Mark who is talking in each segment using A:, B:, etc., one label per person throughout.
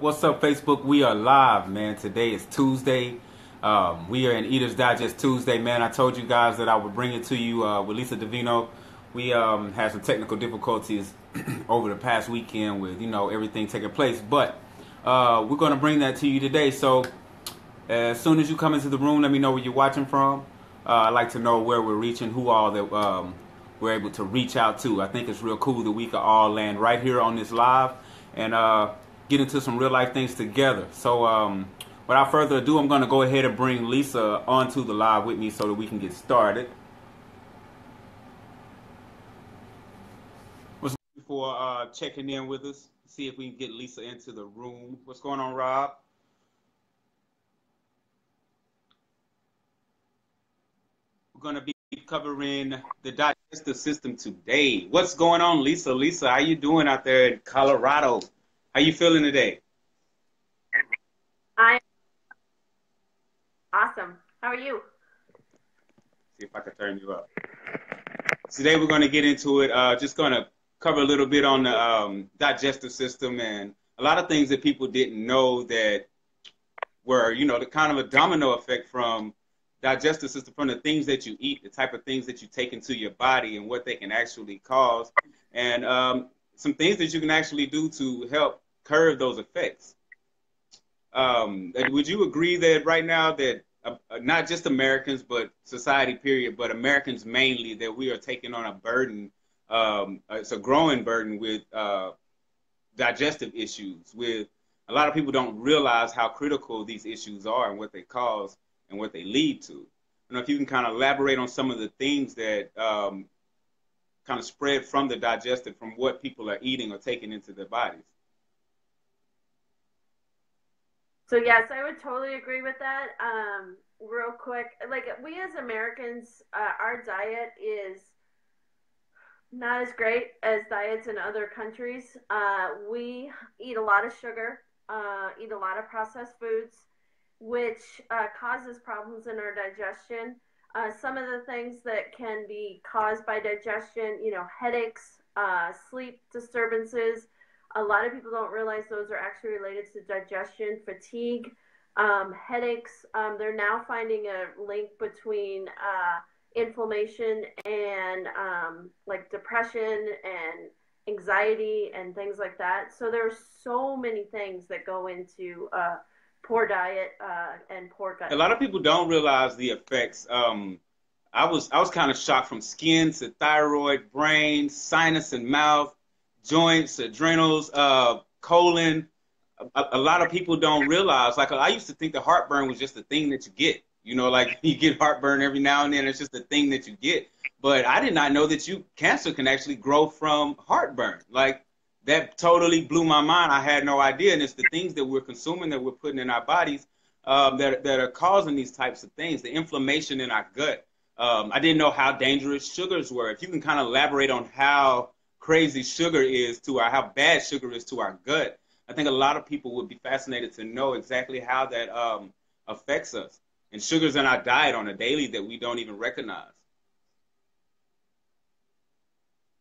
A: up? What's up, Facebook? We are live, man. Today is Tuesday. We are in Eater's Digest Tuesday, man. I told you guys that I would bring it to you with Lisa Davino. We had some technical difficulties over the past weekend with, everything taking place. But we're going to bring that to you today. So as soon as you come into the room, let me know where you're watching from. I'd like to know where we're reaching, who all that we're able to reach out to. I think it's real cool that we can all land right here on this live and get into some real life things together. So without further ado, I'm going to go ahead and bring Lisa onto the live with me so that we can get started. Before checking in with us, see if we can get Lisa into the room. What's going on, Rob? We're going to be covering the digestive system today. What's going on, Lisa? Lisa, how you doing out there in Colorado? How you feeling today?
B: I'm awesome. How are you?
A: See if I can turn you up. Today we're going to get into it. Just going to cover a little bit on the digestive system and a lot of things that people didn't know that were, the kind of a domino effect from digestive system, from the things that you eat, the type of things that you take into your body and what they can actually cause, and some things that you can actually do to help curb those effects. Would you agree that right now that not just Americans, but society period, but Americans mainly, that we are taking on a burden, it's a growing burden with digestive issues, with a lot of people don't realize how critical these issues are and what they cause and what they lead to. I don't know if you can kind of elaborate on some of the things that kind of spread from the digestive, from what people are eating or taking into their bodies.
B: So yes, I would totally agree with that. Real quick, like we as Americans, our diet is not as great as diets in other countries. We eat a lot of sugar, eat a lot of processed foods, which causes problems in our digestion. Some of the things that can be caused by digestion, headaches, sleep disturbances. A lot of people don't realize those are actually related to digestion, fatigue, headaches. They're now finding a link between inflammation and like depression and anxiety and things like that. So there's so many things that go into poor diet and poor gut.
A: A lot of people don't realize the effects. I was kind of shocked, from skin to thyroid, brain, sinus and mouth, joints, adrenals, colon. A lot of people don't realize. Like, I used to think that heartburn was just a thing that you get. Like you get heartburn every now and then. It's just a thing that you get. But I did not know that cancer can actually grow from heartburn. Like, that totally blew my mind. I had no idea. And it's the things that we're consuming, that we're putting in our bodies, that are causing these types of things, the inflammation in our gut. I didn't know how dangerous sugars were. If you can kind of elaborate on how crazy sugar is how bad sugar is to our gut, I think a lot of people would be fascinated to know exactly how that affects us. And sugar's in our diet on a daily that we don't even recognize.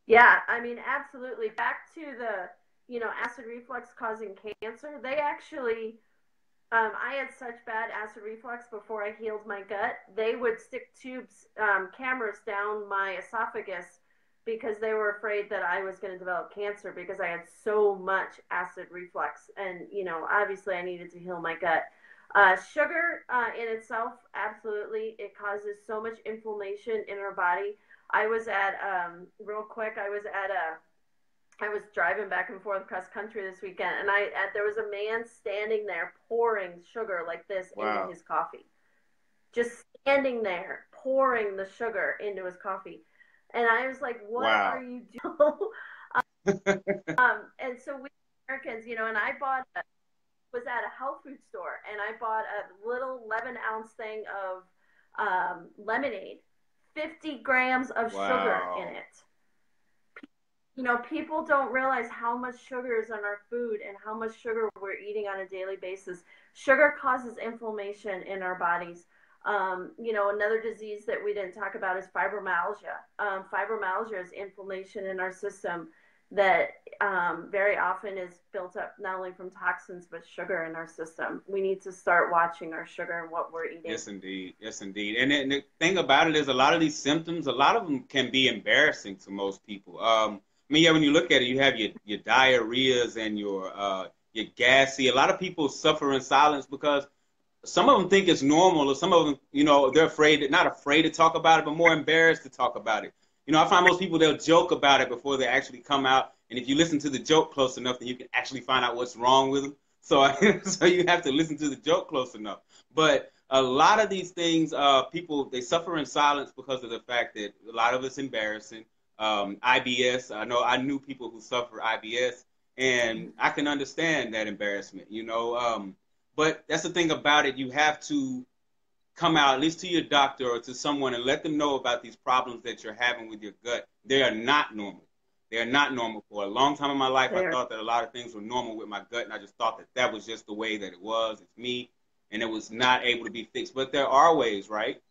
B: Yeah, I mean, absolutely. Back to the, acid reflux causing cancer. They actually, I had such bad acid reflux before I healed my gut. They would stick cameras down my esophagus because they were afraid that I was going to develop cancer because I had so much acid reflux. And, obviously I needed to heal my gut. Sugar in itself, absolutely. It causes so much inflammation in our body. I was at, real quick, I was driving back and forth across country this weekend, and there was a man standing there pouring sugar like this into his coffee. Just standing there, pouring the sugar into his coffee. And I was like, what are you doing? And so we Americans, and I was at a health food store, and I bought a little 11-ounce thing of lemonade, 50 grams of sugar in it. People don't realize how much sugar is in our food and how much sugar we're eating on a daily basis. Sugar causes inflammation in our bodies. Another disease that we didn't talk about is fibromyalgia. Fibromyalgia is inflammation in our system. that very often is built up not only from toxins but sugar in our system. We need to start watching our sugar and what we're eating.
A: Yes, indeed. Yes, indeed. And the thing about it is, a lot of these symptoms, a lot of them can be embarrassing to most people. I mean, yeah, when you look at it, you have your diarrheas and your gassy. A lot of people suffer in silence because some of them think it's normal, or some of them, they're afraid, not afraid to talk about it, but more embarrassed to talk about it. I find most people, they'll joke about it before they actually come out. And if you listen to the joke close enough, then you can actually find out what's wrong with them. So, so you have to listen to the joke close enough. But a lot of these things, people, they suffer in silence because of the fact that a lot of it's embarrassing. IBS, I knew people who suffer IBS, and I can understand that embarrassment. But that's the thing about it. You have to come out, at least to your doctor or to someone, and let them know about these problems that you're having with your gut. They are not normal. They are not normal. For a long time in my life, I
B: There.
A: thought that a lot of things were normal with my gut, and I just thought that that was just the way that it was. It's me, and it was not able to be fixed. But there are ways, right?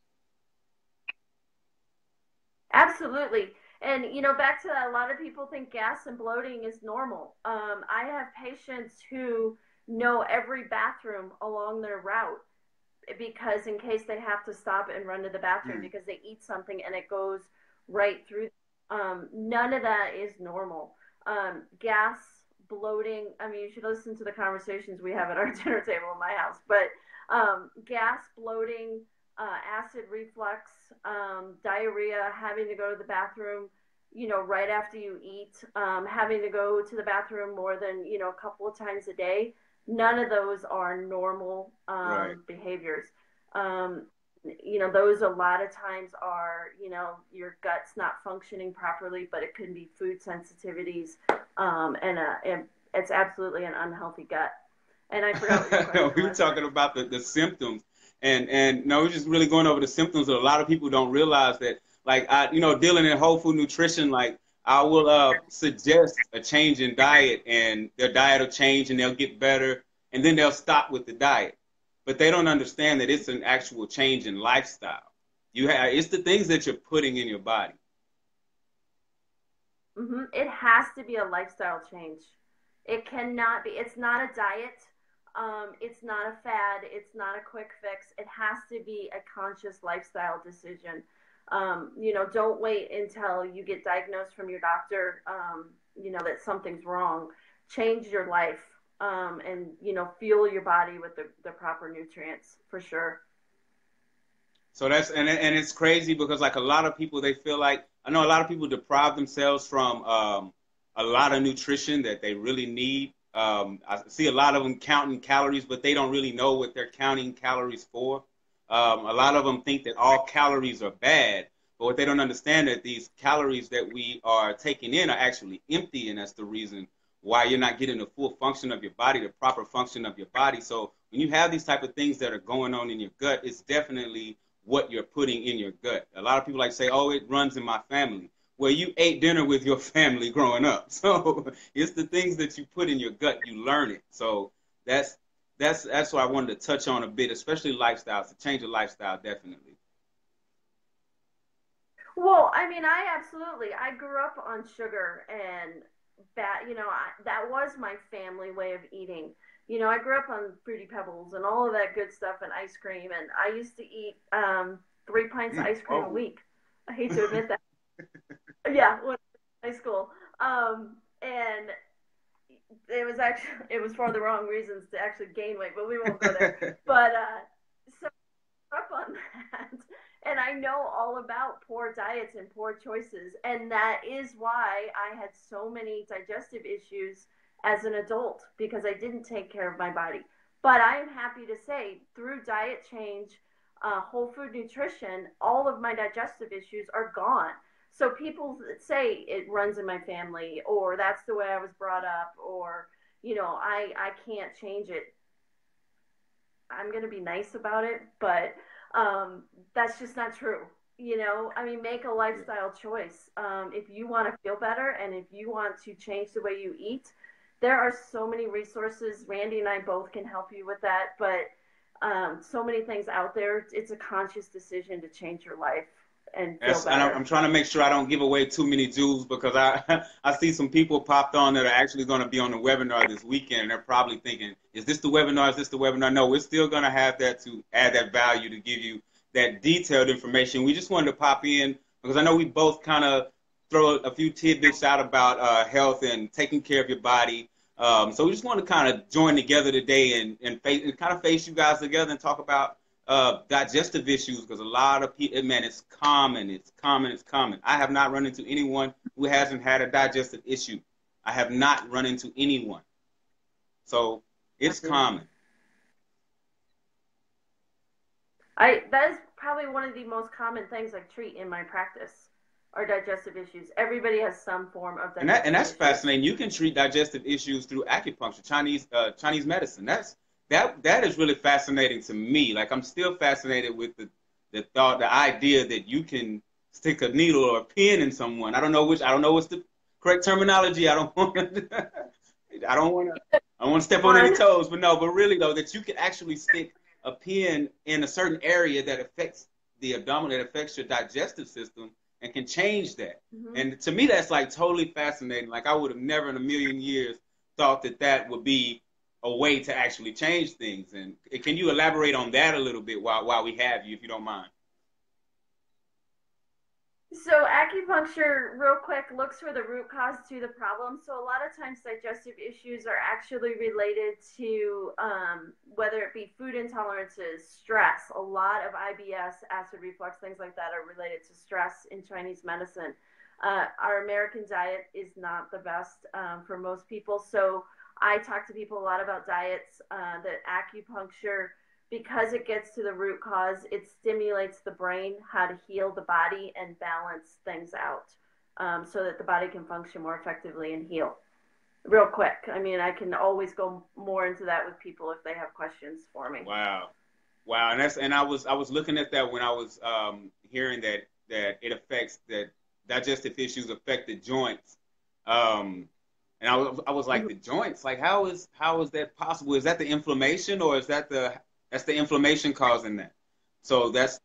B: Absolutely. And, back to that, a lot of people think gas and bloating is normal. I have patients who know every bathroom along their route because in case they have to stop and run to the bathroom
A: Mm.
B: because they eat something and it goes right through. None of that is normal. Gas, bloating. I mean, you should listen to the conversations we have at our dinner table in my house. But gas, bloating, acid reflux, diarrhea, having to go to the bathroom, right after you eat, having to go to the bathroom more than, a couple of times a day. None of those are normal
A: Right.
B: behaviors. Those a lot of times are, your gut's not functioning properly, but it can be food sensitivities, and it's absolutely an unhealthy gut. And I forgot what your question
A: We were
B: was.
A: talking about the symptoms, and no, we're just really going over the symptoms that a lot of people don't realize that. Like dealing in whole food nutrition, like I will suggest a change in diet, and their diet will change, and they'll get better, and then they'll stop with the diet. But they don't understand that it's an actual change in lifestyle. It's the things that you're putting in your body.
B: It has to be a lifestyle change. It cannot be. It's not a diet. It's not a fad. It's not a quick fix. It has to be a conscious lifestyle decision. Don't wait until you get diagnosed from your doctor, that something's wrong. Change your life, and, fuel your body with the proper nutrients for sure.
A: So and it's crazy because like a lot of people, they feel like, I know a lot of people deprive themselves from a lot of nutrition that they really need. I see a lot of them counting calories, but they don't really know what they're counting calories for. A lot of them think that all calories are bad, but what they don't understand is that these calories that we are taking in are actually empty, and that's the reason why you're not getting the full function of your body, the proper function of your body. So when you have these type of things that are going on in your gut, it's definitely what you're putting in your gut. A lot of people like say, "Oh, it runs in my family." Well, you ate dinner with your family growing up, so it's the things that you put in your gut. You learn it. So that's that's what I wanted to touch on a bit, especially lifestyles. To change your lifestyle, definitely.
B: Well, I mean, I grew up on sugar and that, that was my family way of eating. I grew up on Fruity Pebbles and all of that good stuff and ice cream. And I used to eat 3 pints of ice cream a
A: Oh,
B: week. I hate to admit that. Yeah, when I was in high school. And it was for the wrong reasons to actually gain weight, but we won't go there. But so up on that. And I know all about poor diets and poor choices. And that is why I had so many digestive issues as an adult because I didn't take care of my body. But I am happy to say through diet change, whole food nutrition, all of my digestive issues are gone. So people that say it runs in my family or that's the way I was brought up or, I can't change it. I'm going to be nice about it, but that's just not true. I mean, make a
A: yeah.
B: lifestyle choice. If you want to feel better and if you want to change the way you eat, there are so many resources. Randy and I both can help you with that, but so many things out there. It's a conscious decision to change your life. and feel
A: That's, and I'm
B: better.
A: trying to make sure I don't give away too many jewels because I I see some people popped on that are actually going to be on the webinar this weekend. And they're probably thinking, is this the webinar? Is this the webinar? No, we're still going to have that to add that value to give you that detailed information. We just wanted to pop in because I know we both kind of throw a few tidbits out about health and taking care of your body. So we just want to kind of join together today and kind of face you guys together and talk about digestive issues because a lot of people, man, it's common, it's common, it's common. I have not run into anyone who hasn't had a digestive issue. I have not run into anyone. So it's common.
B: That is probably one of the most common things I treat in my practice are digestive issues. Everybody has some form of digestive
A: And that's
B: issues.
A: fascinating. You can treat digestive issues through acupuncture, Chinese medicine. That is really fascinating to me. Like I'm still fascinated with the thought, the idea that you can stick a needle or a pin in someone. I don't know what's the correct terminology. I don't want to I don't want to I don't want to step on any toes, but no, but really though that you can actually stick a pin in a certain area that affects the abdomen, that affects your digestive system and can change that.
B: Mm-hmm.
A: And to me, that's like totally fascinating. Like I would have never in a million years thought that that would be a way to actually change things. And can you elaborate on that a little bit while we have you, if you don't mind?
B: So acupuncture, real quick, looks for the root cause to the problem. So a lot of times digestive issues are actually related to whether it be food intolerances, stress. A lot of IBS, acid reflux, things like that are related to stress in Chinese medicine. Our American diet is not the best for most people. So I talk to people a lot about diets, that acupuncture, because it gets to the root cause, it stimulates the brain how to heal the body and balance things out, so that the body can function more effectively and heal. Real quick, I mean, I can always go more into that with people if they have questions for me.
A: Wow, wow, and I was looking at that when I was hearing that it affects that digestive issues affect the joints. And I was like the joints, like how is that possible? Is that the inflammation or is that's the inflammation causing that? So that's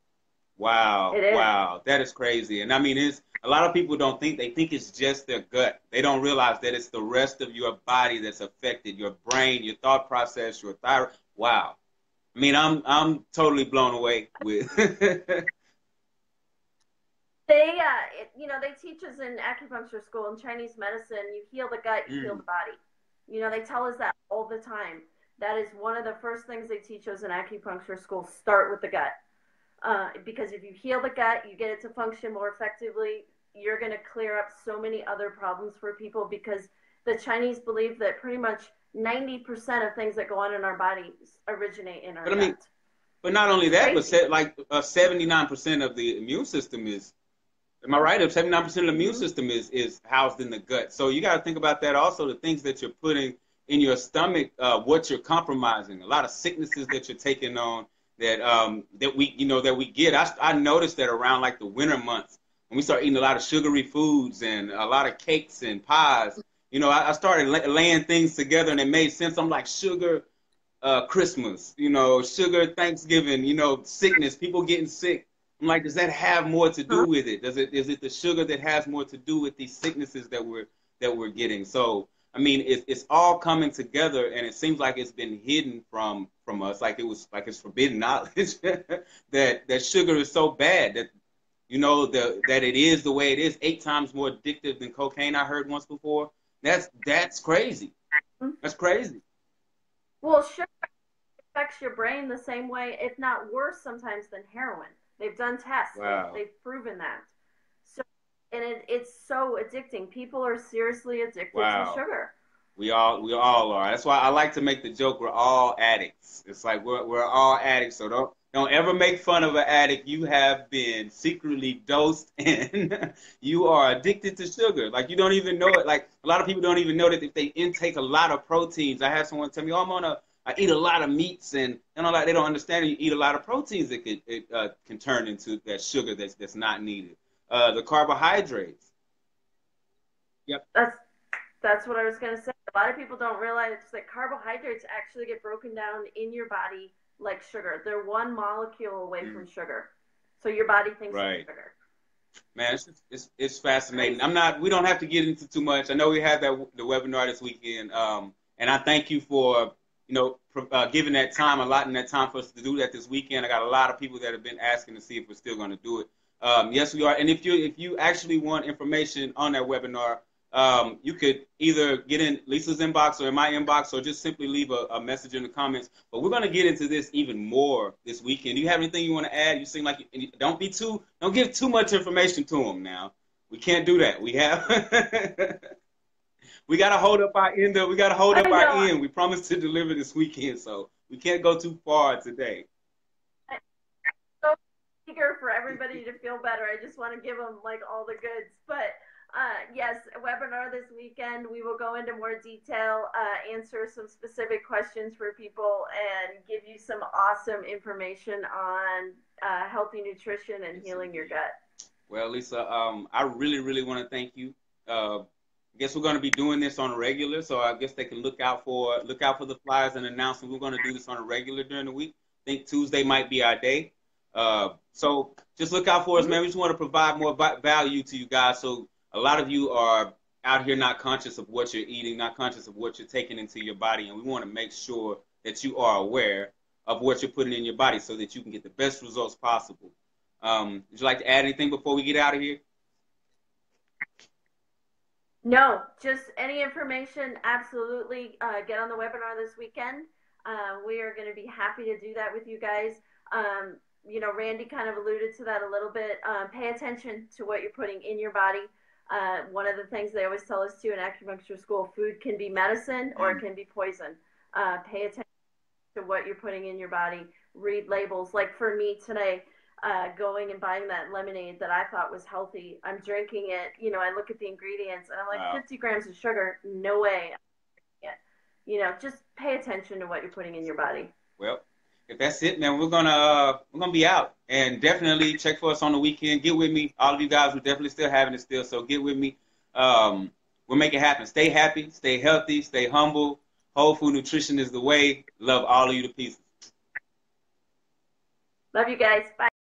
A: wow,
B: It is.
A: wow, that is crazy. And I mean, it's a lot of people don't think they think it's just their gut. They don't realize that it's the rest of your body that's affected, your brain, your thought process, your thyroid. Wow. I mean, I'm totally blown away with.
B: They, they teach us in acupuncture school in Chinese medicine, you heal the gut, you heal the body. They tell us that all the time. That is one of the first things they teach us in acupuncture school. Start with the gut. Because if you heal the gut, you get it to function more effectively. You're going to clear up so many other problems for people because the Chinese believe that pretty much 90% of things that go on in our body originate in our gut.
A: But not only that, but like 79% of the immune system is. Am I right? If 79% of the immune system is housed in the gut, so you got to think about that also. The things that you're putting in your stomach, what you're compromising, a lot of sicknesses that you're taking on that we get. I noticed that around like the winter months when we start eating a lot of sugary foods and a lot of cakes and pies. I started laying things together and it made sense. I'm like sugar. Christmas, sugar, Thanksgiving, sickness, people getting sick. I'm like, does that have more to do with it? Is it the sugar that has more to do with these sicknesses that we're getting? So, I mean, it's all coming together, and it seems like it's been hidden from us, like it's forbidden knowledge that sugar is so bad that that it is the way it is, 8 times more addictive than cocaine. I heard once before. That's crazy. That's crazy.
B: Well, sugar affects your brain the same way, if not worse, sometimes than heroin. They've done tests.
A: Wow.
B: They've proven that. So, and it's so addicting. People are seriously addicted to sugar.
A: We all are. That's why I like to make the joke we're all addicts. It's like we're all addicts. So don't ever make fun of an addict. You have been secretly dosed and you are addicted to sugar. Like you don't even know it. Like a lot of people don't even know that if they intake a lot of proteins. I had someone tell me, "Oh, I eat a lot of meats and all that." They don't understand. You eat a lot of proteins that can turn into that sugar that's not needed. The carbohydrates. Yep.
B: That's what I was going to say. A lot of people don't realize that carbohydrates actually get broken down in your body like sugar. They're one molecule away from sugar. So your body thinks it's sugar.
A: Man, it's fascinating. We don't have to get into too much. I know we had the webinar this weekend, and I thank you for giving that time, allotting that time for us to do that this weekend. I got a lot of people that have been asking to see if we're still going to do it. Yes, we are. And if you actually want information on that webinar, you could either get in Lisa's inbox or in my inbox, or just simply leave a message in the comments. But we're going to get into this even more this weekend. Do you have anything you want to add? You seem like don't give too much information to them now. We can't do that. We got to hold up our end. We got to hold up our end. We promised to deliver this weekend, so we can't go too far today.
B: I'm so eager for everybody to feel better. I just want to give them like all the goods, but. Yes, a webinar this weekend. We will go into more detail, answer some specific questions for people, and give you some awesome information on healthy nutrition and healing your gut.
A: Well, Lisa, I really, really want to thank you. I guess we're going to be doing this on a regular, so I guess they can look out for the flyers and announcements. We're going to do this on a regular during the week. I think Tuesday might be our day. So just look out for us, man. We just want to provide more value to you guys. So a lot of you are out here not conscious of what you're eating, not conscious of what you're taking into your body, and we want to make sure that you are aware of what you're putting in your body so that you can get the best results possible. Would you like to add anything before we get out of here?
B: No, just any information, absolutely. Get on the webinar this weekend. We are going to be happy to do that with you guys. Randy kind of alluded to that a little bit. Pay attention to what you're putting in your body. One of the things they always tell us too in acupuncture school, food can be medicine or it can be poison. Pay attention to what you're putting in your body. Read labels. Like for me today, going and buying that lemonade that I thought was healthy, I'm drinking it. I look at the ingredients and I'm like, wow. 50 grams of sugar, no way. Just pay attention to what you're putting in your body.
A: Well, if that's it, man, we're gonna be out, and definitely check for us on the weekend. Get with me, all of you guys. We're definitely still having it still, so get with me. We'll make it happen. Stay happy, stay healthy, stay humble. Whole food nutrition is the way. Love all of you to pieces.
B: Love you guys. Bye.